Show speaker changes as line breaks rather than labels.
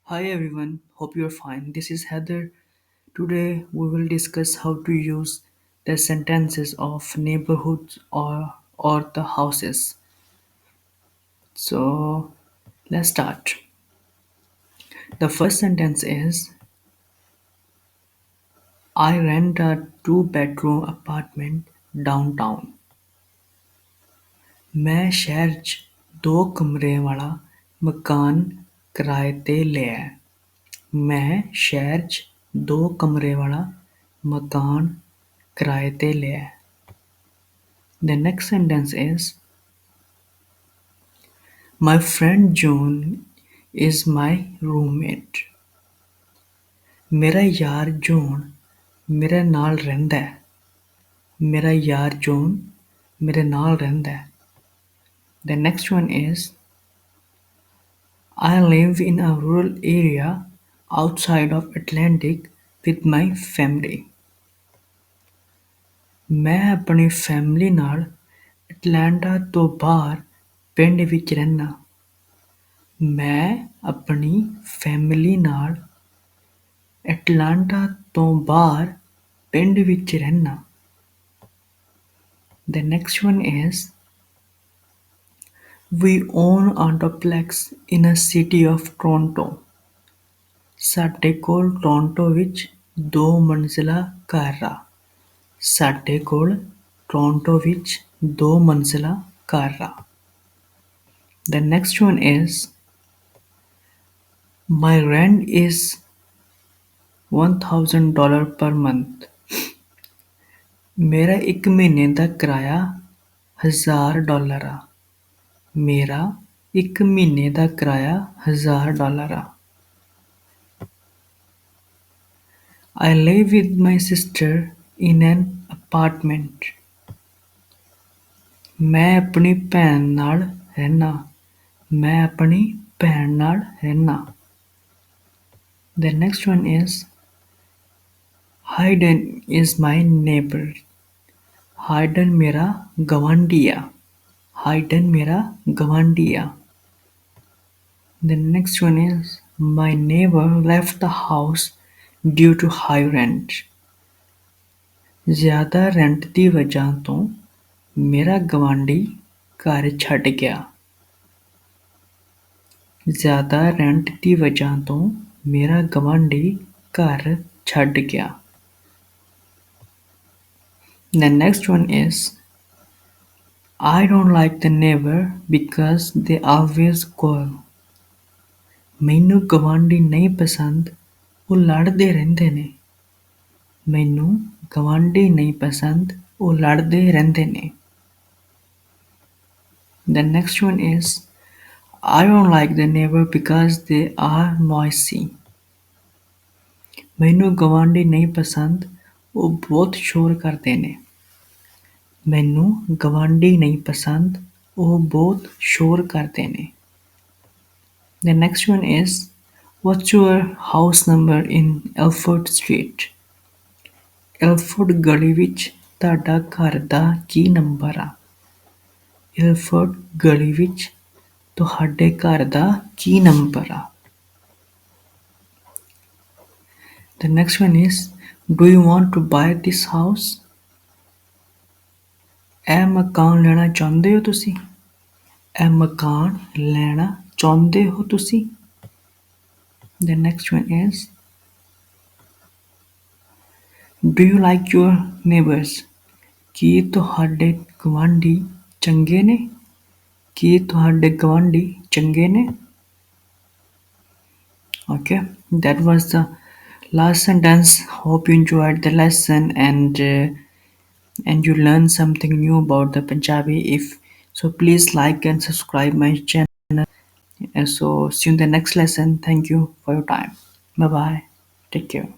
Hi everyone, hope you're fine. This is Heather. Today we will discuss how to use the sentences of neighborhoods or the houses. So let's start. The first sentence is I rent a two-bedroom apartment downtown. मैं शहर च दो कमरे वाला मकान किराए ते लिया है। मैं शहर च दो कमरे वाला मकान किराए ते लिया है। The next sentence is My friend John is my roommate. मेरा यार जॉन मेरे नाल रहिंदा है। मेरा यार जॉन मेरे नाल रहिंदा है। The next one is I live in a rural area outside of Atlantic with my family. मैं अपनी फैमिली नाल अटलांटा तो बाहर पिंड विच रहिना। मैं अपनी फैमिली नाल अटलांटा तो बाहर पिंड विच रहिना। The next one is We own a duplex in a city of Toronto. ਸਾਡੇ ਕੋਲ ਟੋਰਾਂਟੋ ਵਿੱਚ ਦੋ ਮੰਜ਼ਿਲਾ ਘਰ ਆ। ਸਾਡੇ ਕੋਲ ਟੋਰਾਂਟੋ ਵਿੱਚ ਦੋ ਮੰਜ਼ਿਲਾ ਘਰ ਆ। The next one is My rent is $1,000 per month. ਮੇਰਾ ਇੱਕ ਮਹੀਨੇ ਦਾ ਕਿਰਾਇਆ $1,000 ਆ। ਮੇਰਾ ਇੱਕ ਮਹੀਨੇ ਦਾ ਕਿਰਾਇਆ $1,000 ਆ। I live with my sister in an apartment. ਮੈਂ ਆਪਣੀ ਭੈਣ ਨਾਲ ਰਹਿਣਾ। ਮੈਂ ਆਪਣੀ ਭੈਣ ਨਾਲ ਰਹਿਣਾ। The next one is Hayden is my neighbor. Hayden ਮੇਰਾ ਗਵਾਂਢੀ ਆ। Hayden ਮੇਰਾ ਗਵਾਂਢੀ ਆ। The next one is My neighbor left the house due to high rent. ਜ਼ਿਆਦਾ ਰੈਂਟ ਦੀ ਵਜ੍ਹਾ ਤੋਂ ਮੇਰਾ ਗਵਾਂਢੀ ਘਰ ਛੱਡ ਗਿਆ। ਜ਼ਿਆਦਾ ਰੈਂਟ ਦੀ ਵਜ੍ਹਾ ਤੋਂ ਮੇਰਾ ਗਵਾਂਢੀ ਘਰ ਛੱਡ ਗਿਆ। The next one is I don't like the neighbor because they always quarrel. ਮੈਨੂੰ ਗਵਾਂਢੀ ਨਹੀਂ ਪਸੰਦ ਉਹ ਲੜਦੇ ਰਹਿੰਦੇ ਨੇ। ਮੈਨੂੰ ਗਵਾਂਢੀ ਨਹੀਂ ਪਸੰਦ ਉਹ ਲੜਦੇ ਰਹਿੰਦੇ ਨੇ। The next one is I don't like the neighbor because they are noisy. ਮੈਨੂੰ ਗਵਾਂਢੀ ਨਹੀਂ ਪਸੰਦ ਉਹ ਬਹੁਤ ਸ਼ੋਰ ਕਰਦੇ ਨੇ। ਮੈਨੂੰ ਗਵਾਂਢੀ ਨਹੀਂ ਪਸੰਦ ਉਹ ਬਹੁਤ ਸ਼ੋਰ ਕਰਦੇ ਨੇ। The next one is What's your house number in Elford Street? Elford ਗਲੀ ਵਿੱਚ ਤੁਹਾਡਾ ਘਰ ਦਾ ਕੀ ਨੰਬਰ ਆ? Ilford ਗਲੀ ਵਿੱਚ ਤੁਹਾਡੇ ਘਰ ਦਾ ਕੀ ਨੰਬਰ ਆ? The next one is Do you want to buy this house? ਇਹ ਮਕਾਨ ਲੈਣਾ ਚਾਹੁੰਦੇ ਹੋ ਤੁਸੀਂ? ਇਹ ਮਕਾਨ ਲੈਣਾ ਚਾਹੁੰਦੇ ਹੋ ਤੁਸੀਂ? The next one is Do you like your neighbors? ਕੀ ਤੁਹਾਡੇ ਗਵਾਂਢੀ ਚੰਗੇ ਨੇ? ਕੀ ਤੁਹਾਡੇ ਗਵਾਂਢੀ ਚੰਗੇ ਨੇ? Okay, that was the last sentence. Hope you enjoyed the lesson and you learned something new about the Punjabi. If so, please like and subscribe my channel. And so see you in the next lesson. Thank you for your time. Bye bye. Take care.